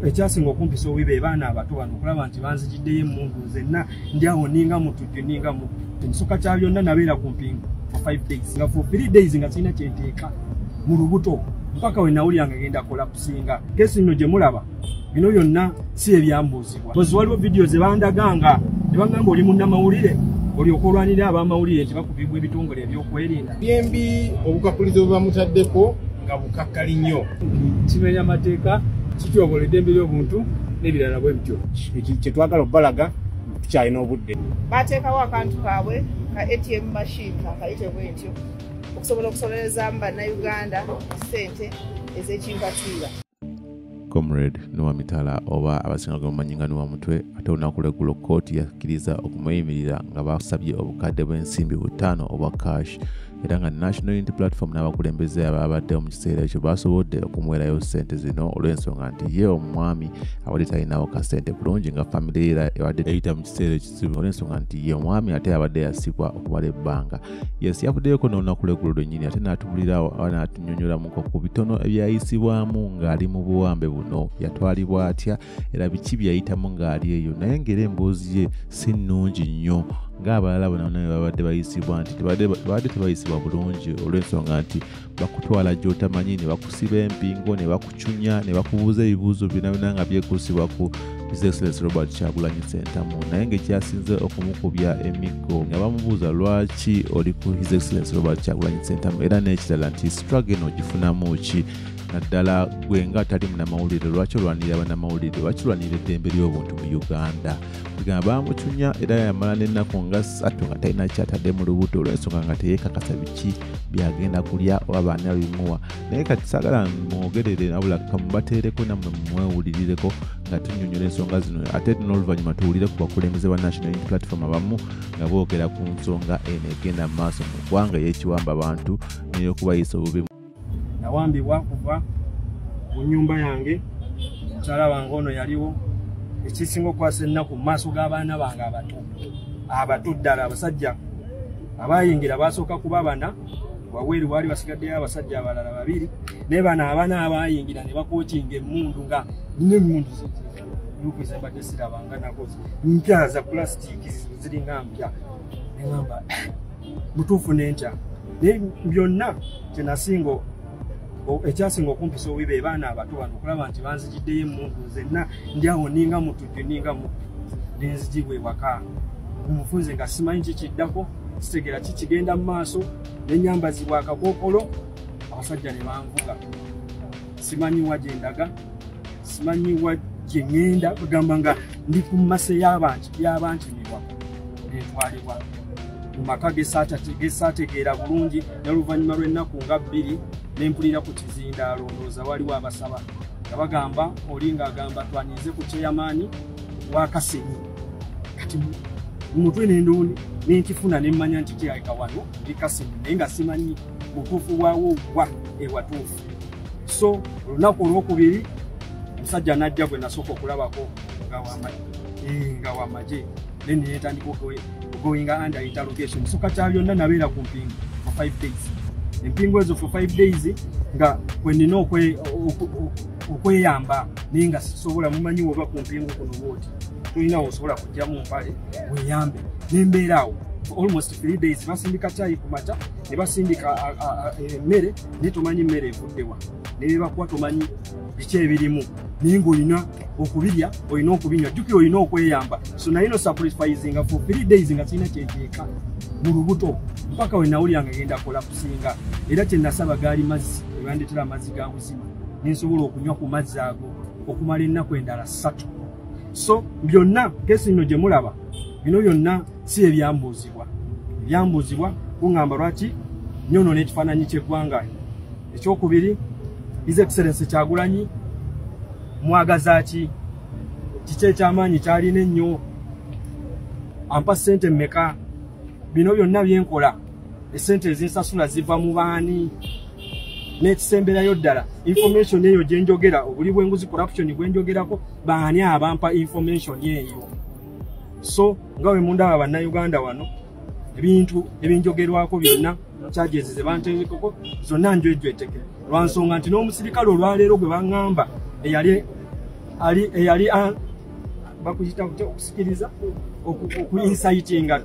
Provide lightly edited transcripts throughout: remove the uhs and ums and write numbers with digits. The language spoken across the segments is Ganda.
ekyasinga okumpisa owibe baana abato bano okulaba nti banzijiddeyo emmundu nzenna ndyawo ninga mutujju ninga mu ekisooka kya byonna nabeera ku mpingu for 5 days nga for 3 days nga sirina kyenteeka mu lubuto mpaka we nawulira nga genda kolapusinga kesi nno gye mulaba bino byonna si ebyambuuzibwa kozi waliwo vidiyo ze bandaganga ne bagamba oli munnamawulire olyoka olwanirira abamawulire nti bakubibwa ebitongole ebyokwerinda byembi obukakulizo bwe bamutaddeko nga bukakkali nnyo kimenya amateeka kityobola eddembe ly'obuntu n'ebirala bwe bityo kye twagala okubalaga tukyalina obudde bateekawo akantu kaabwe ka ATM machine akayite bwe ntyo okusobola okusolerezaamu bannayuganda ssente ez'ekimpatiira. Comrade Noah Mitala oba abasinga bamumanyi nga Noah Mutwe ate olunaku lw'eggulo kkooti yakkiriza okumuyimirira nga basabye obukadde bw'ensimbi 5 obwa cash era nga National Unity Platform n'abakulembeze ababaddewo mu kiseera ekyo basobodde okumuwerayo ssente zino olw'ensonga nti ye omwami abadde talinawo kasente bulungi nga famire era ebadde eyita mu kiseera ekizibu olw'ensonga nti ye omwami ate abadde yasibwa okumala ebbanga. Yes, yavuddeyoko n'olunaku lw'eggulo lwennyini ate n'atubulirawo n'atunyonnyolamuko ku bitono ebyayisibwamu ng'ali mu buwambe buno yatwalibwa atya era biki byayitamu ng'ali eyo naye ng'era emboozi ye si nnungi nnyo ng'abalala bonna babadde bayisibwa nti babadde tebayisibwa bulungi olw'ensonga nti bakutwala gy'otamanyi ne bakusiba empingo ne bakucunya ne bakubuuza ebibuuzo byonna nga byekuusibwa ku His Excellency Robert Kyagulanyi Ssentamu naye ng'ekyasinze okumukubya emiggo nga bamubuuza lwaki oli ku His Excellency Robert Kyagulanyi Ssentamu era n'ekirala nti struggle eno ogifunamu ki naddala gwe nga tali munnamawulire lwaki olwanirira bannamawulire lwaki olwanirira eddembe ly'obuntu mu Uganda bigamba bamucunya era yamala n'ennaku nga 3 nga talina kyatadde mu lubuto olw'ensonga nga teyeekakasa biki byagenda kulya oba baani abimuwa naye kati saagala mwogerere wabula kamubateereko nammwe mwewulirireko nga tunnyonnyola ensonga zino ate n'oluvannyuma tuwulire ku bakulembeze ba National Unity Platform abamu nga boogera ku nsonga eno egenda mu maaso mu ggwanga ey'ekiwamba abantu n'eyokubayisa obubi. Nawambibwa kuva mu nnyumba yange mukyala wange ono yaliwo ekisinga okwasa ennaku mu maaso g'abaana bange abato ddala abasajja abayingira basooka kuba bana waweeru waali basigaddeyo abasajja abalala 2 naye bano abaana abayingira ne bakookinga emmundu nga n'emmundu yukuza mbadde sirabanga nakoze mpya za plastic ziringa mpya neŋŋamba mutuufu n'entya naye byonna kyenasinga ekyasinga okumpisa owibe baana abato bano okulaba nti banzijiddeyo emmundu nzenna ndyawo ninga mutujju ninga nenzigibwa ewaka omufunze nga simanyi kikiddako sitegera kikigenda mu maaso nenyambazibwa akakookolo abasajja ne banvuga simanyi wa gye ndaga simanyi wa gye ŋŋenda bagamba nga ndi ku mmase y'abankimirwa netwalibwa mu maka gesaategeera bulungi n'oluvannyuma lw'ennaku nga 2 nempulira ku kizindaalo ndowooza waliwo abasaba nga bagamba oli ng'agamba twanize ku kyeyamaani wa Kasenyi kati mumutwe nenkifuna nemmanya nti kyayika wano ndi Kasenyi naye nga simanyi butuufu waawo wa ewatuufu. So olunaku olwokubiri omusajja najja gwe nasooka okulabako nga wamagye then netandika going under interrogation. Kisooka kya byonna nabeera ku mpingu for 5 days. Empingo ezo for 5 days nga kwenina okweyamba naye nga sisobola mumanyi oba ku mpingo kuno bwoti tulina osobola kujja mu mpale weyambe nembeeraawo almost 3 days basindika caayi ku mata ne basindika emmere naye tomanyi mmere evuddewa ne bakuwa tomanyi biki ebirimu naye ng'olina okubirya olina okubinywa jjukira olina okweyamba so nalino sacrificing for 3 days nga sirina kyenteeka mu lubuto mpaka we nawulira nga genda kolapusinga era kye nasaba gaali mazzi ebandetera amazzi ga buzima nensobola okunywa ku mazzi ago okumala ennaku endala 3. So byonna kesi nno gye mulaba bino byonna si ebyambuuzibwa kuŋŋamba lwaki nyonoona ekifaananyi ky'eggwanga. Ekyokubiri His Excellency Kyagulanyi mwagaza ki kiki ekyamaanyi kyalina ennyo ampa ssente mmeka bino byonna byenkola esente ezinsasula ziva mu baani n'ekisemberayo ddala information eyo gye njogera obuli bw'enguzi corruption bwe njogerako baani abampa information eyo. So nga we mundaba bannayuganda wano ebintu ebinjogerwako byonna charges ze banteekeko zonna njwejwetekere lwansonga nti n'omusirikale olwaleero gwe baŋŋamba eyali eyali bakuyita okusikiriza okuinsightinga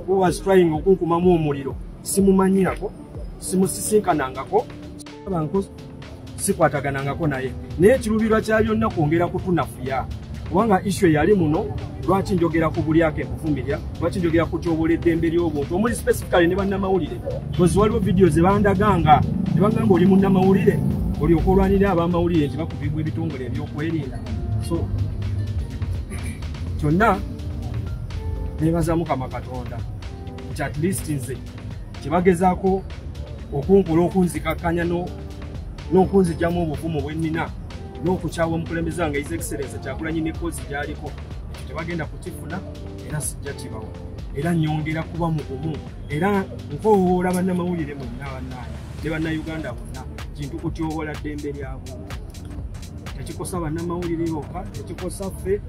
who was trying okunkumamu omuliro simumanyirako simusisinkanangako banko sikwataganangako naye ekirubirwa kya byonna kwongera kutunafuya kubanga issue yali muno lwaki njogera ku bulyako enkufumirya lwaki njogera ku kyobola eddembe ly'obuntu omuli specifically ne bannamawulire kozi waliwo vidiyo ze bandaganga ne bagamba oli munnamawulire olyoka olwanira abamawulire nti bakubibwa ebitongole ebyokwerinda so kyonna nebaza Mukama Katonda nti at least nze kyebagezaako okunkola okunzikakkanya n'okunzigyamu obuvumu bwe nnina n'okukyawa omukulembeze wange His Excellency Kyagulanyi ne kozi gy'aliko ekyo tebagenda kukifuna era sijja kibawo era nnyongera kuba mugumu era nkoowoola bannamawulire mwenna bannaaya ne bannayuganda bonna kintu kutyobola ddembe lyabwe tekikosa bannamawulire bokka tekikosa ffe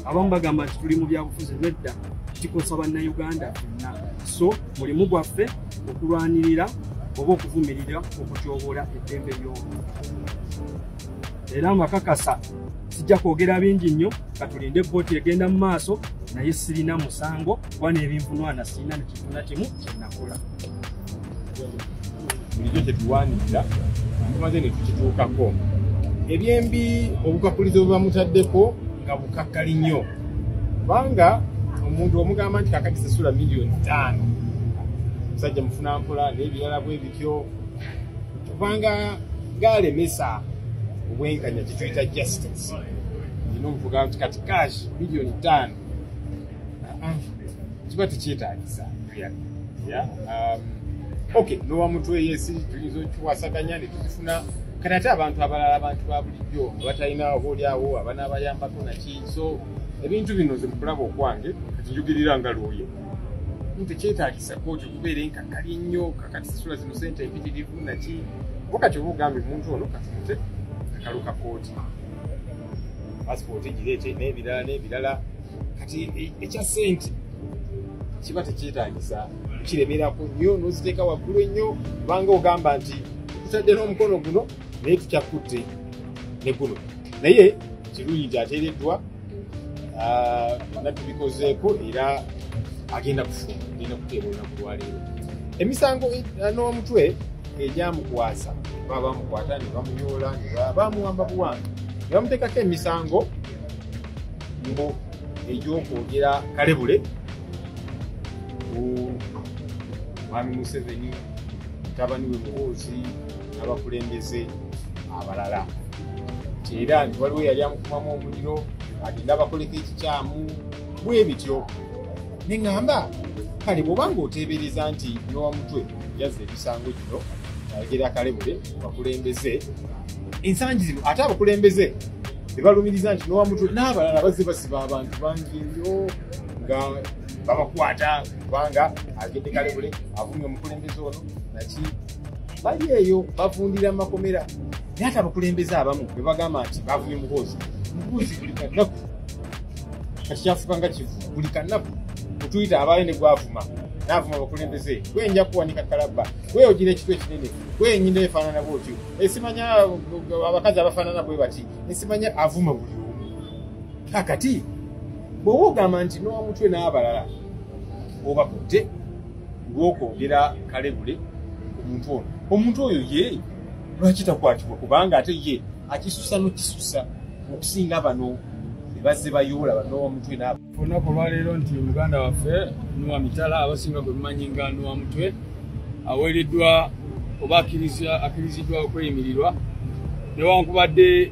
abamu bagamba nti tuli mu byabufuzi nedda kikosa bannayuganda fenna so mulimu gwaffe okulwanirira oba okuvumirira okutyobola eddembe ly'obuntu era amakakasa sijja kwogera bingi nnyo katulinde kkooti egenda mu maaso naye sirina musango kuba n'ebinfunwana sirina nekifuna kimu kyenakola bulijjo kyetuwanirira tumaze ne tukituukako ebyembi obukakulizo bwe bamutaddeko nga bukakkali nnyo kubanga omuntu omugamba nti kakati sasula miliyoni 5 musajja mufunampola n'ebirala bwe bityo kubanga ng'alemesa obwenkanya kituyita justice nina omukugamba nti kati cash miliyoni 5 kiba tekyetaagisa okay n'owamutwe yesi tuyinza okiwasaganya ne tukifuna kati ate abantu abalala abantu ba bulijjo batalina obaoliawo abanaabayambako naki so ebintu bino ze mukulaba okwange kati njugirira nga looye tekyetaagisa kooti okubeera enkakkali nnyo kakati sasula zino sente empitirivu naki bo kati oba ogambe omuntu ono katunte kakaluka kooti pasipooti gireete n'ebirala kati ekya sente kiba tekyetaagisa kiremerako nnyo n'oziteeka waggulu ennyo kubanga ogamba nti tutadde n'omukono guno naye tukyakutte ne guno naye kirungi nti ateereddwa natubikozeeko era agenda kufuna agenda kuteeba olunaku lwaleero emisango n'omutwe egyamukwasa baba bamukwata ne bamuyoola ne bamuwamba buwambi ne bamuteekako emisango mbu egy'okwogera kalebule mwami Museveni mutabani we Muhoozi n'abakulembeze abalala nti era nti waliwo yali amukumamu omuliro agenda abakoleko ekikyamu bwe bityo ne ŋŋamba kale bw'obanga oteebereza nti n'owamutwe yazza emisango gino ayogera kalebule bakulembeze ensangi zino ate abakulembeze ne balumiriza nti n'owamutwe n'abalala bazze basiba abantu bangi nnyo nga babakwata kubanga agende kalebule avumye omukulembeze ono naki bali eyo bavundira mu makomera naye ate abakulembeze abamu be bagamba nti bavumye Muhoozi buli kanaku kati kyafuuka nga kivu buli kanaku kutuyita abaale ne gwavuma n'avuma abakulembeze gwenja kuwanika kalabba gweyogira ekitwe ekinene gwenyinda efaanana bwotyo esimanya abakazi abafaanana bwe bati esimanya avuma buli omu kakati bw'oba ogamba nti n'owamutwe n'abalala obakutte lw'okwogera kalebule omuntu oyo ye lwaki takwatibwa kubanga ate ye akisusa n'okisusa okusinga bano bazze bayoola ban'owamutwe olunaku olwaleero nti muganda waffe Noah Mitala abasinga gwe mumanyi nga Noah Mutwe aweereddwa oba akkiriziddwa okweyimirirwa newankubadde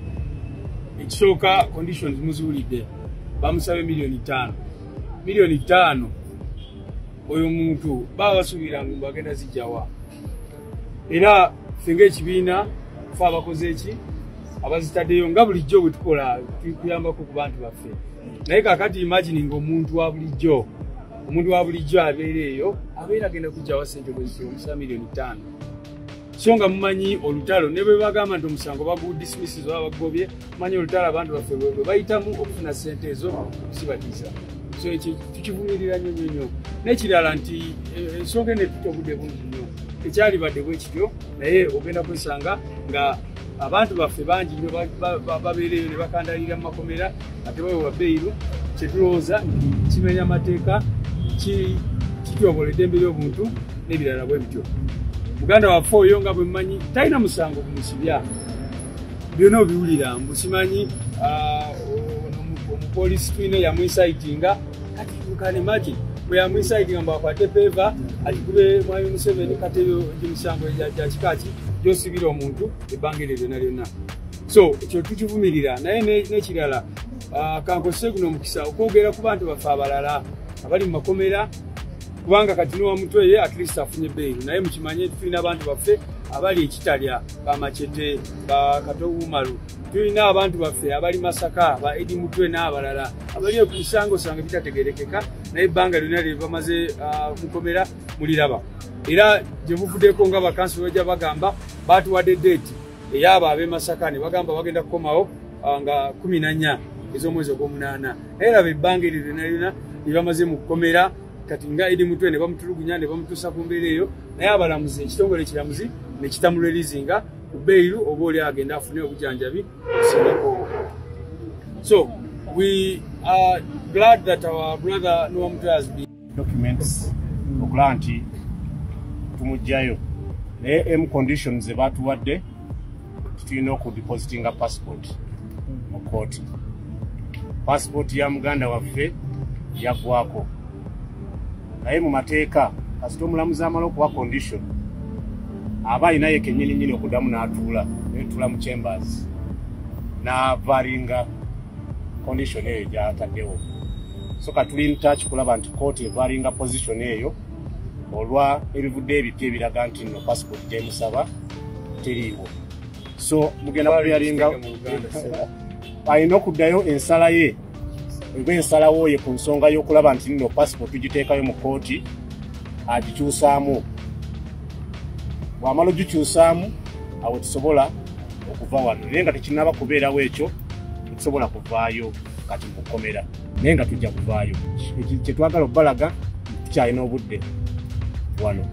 ekisooka conditions muziwulidde bamusabe miliyoni 5 oyo muntu baba basuubiranga mbu agenda zijjawa era ffe ng'ekibiina fe abakoze eki abazitaddeyo nga bulijjo bwe tukola tukuyambako ku bantu baffe naye kakati imagining omuntu wa bulijjo abeera eyo abeera agenda kujjawa sente bwezityo omusaba miliyoni 5 so nga mumanyi olutalo ne bwe bagamba nti omusango bagudismisses oba bagobye mumanyi olutalo abantu baffe bwe bayitamu okufuna sente ezo okusibatiisa so ekyo tukivumirira nnyo n'ekirala nti ensonga ene tutobudde bungi nnyo ekyalibadde bwe kityo naye ogenda kwesanga nga abantu baffe bangi nnyo babeereyo ne bakandalira mu makomera ate bawewa bbeeyiru kyetulowooza nti kimenya amateeka kityobola eddembe ly'obuntu n'ebirala bwe bityo. Muganda waffe oyo nga bwe mmanyi talina musango gumusibya byonna obiwulira mbusimanyi omupoliisi twine yamwisaitinga kati yukani imagine bwe yamwisaitinga mbu akwate peva agikube Mwami Museveni kati eyo gyemisango gya kikaki gyosibira omuntu ebbanga eryo lyonna lyonna. So ekyo tukivumirira naye n'ekirala kankozese guno omukisa okwogera ku bantu baffe abalala abali mu makomera kubanga kati nowa mutwe ye at least afunye bbeeyiru naye mukimanye tulina abantu baffe abali ekitalya bamachete bakatowumalu tulina abantu baffe abali Masaka ba Edi Mutwe n'abalala abali ku misango sanga bitategerekeka naye ebbanga lyonna lye bamaze mukomera muliraba era gye muvuddeko nga bakansi bajja bagamba batuwadde date eyaba ab'e Masaka ne bagamba bagenda kukomawo nga 14 ez'omwezi ogw'omunaana naye laba ebbanga eryo lyonna lyonna lye bamaze mu kukomera kati nga Edi Mutwe ne bamutulugunya ne bamutuusa ku mbeera eyo naye abalamuzi ekitongole ekiramuzi ne kitamulelizinga ku bbeeyiru oba oli agenda afune obujjanjabi okusingako. So we are glad that our brother Noah Mutwe has been documents okulaba nti tumugjayo naye conditions zebatuwadde tulina okudepositinga passport mu kooti. Passport ya muganda waffe yaggwako naye mu mateeka kasita omulamuzi amala okuwa condition aba alina ye kennyini okuddamu n'atuula netula mu chambers n'avalinga condition eyo gy'ataddewo. So katuli in touch kulaba nti kooti evalinga position eyo olwa ebivudde ebipya ebiraga nti no passport gyemusaba teriiwo. So mugenda kuyalinga alina okuddayo ensala ye oba ensalawo ye ku nsonga y'okulaba nti nno passport tugiteekayo mu kooti agikyusaamu. Bw'amala ogikyusaamu awo tusobola okuva wano naye nga tekinaba kubeerawo ekyo tusobola kuvaayo kati mu kkomera naye nga tujja kuvaayo. Kyetwagala okubalaga tukyalina obudde wano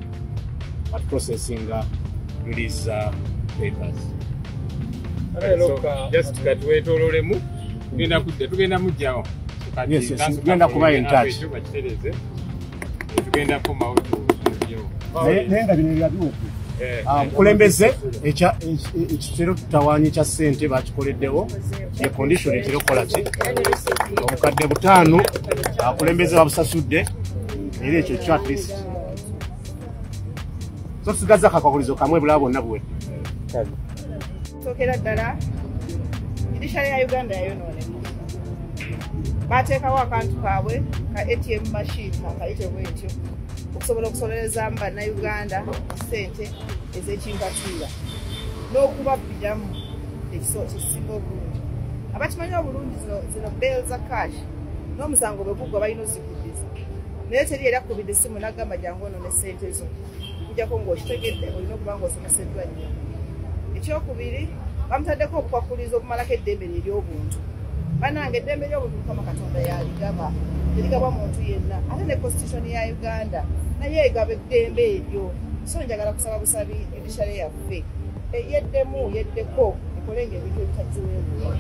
but processinga release papers. Just katwetololemu tugenda mujjawo tugenda kuba in touch tugenda komawo naye nga bino byabiwedde kulembeze ekitero tutawaanyi kya ssente bakikoleddewo ye condition etera okukola ki obukadde 5 akulembeze babusasudde era ekyo kyo at least so tusigaza akakagulizo kamwe bulaba bonna buwedde. Sookera ddala judiciary ya Uganda yayonooneka bateekawo akantu kaabwe ka ATM machine akayite bwentyo okusobola okusololeza mu bannayuganda ssente ez'ekimpatiira n'okubabbiramu ekisinga obulungi. Abakimanyi obulungi zino bail za cash n'omusango bwe guggwa balina ozikuddiza naye teri era akkubidde essimu n'agamba jangu ono ne ssente zo okujjako ng'okitegedde olina okuba ng'osomeseddwa nnyo. Ekyokubiri bamutaddeko obukwakulizo obumalako eddembe lye ery'obuntu. Bannange eddembe ly'obuntu Mukama Katonda yaligaba terigabwa muntu yenna ate ne constitution ya Uganda naye egaba eddembe eryo. So njagala kusaba busabi judiciary yaffe yeddeko ekolenge ebintu ebitaziweebwa.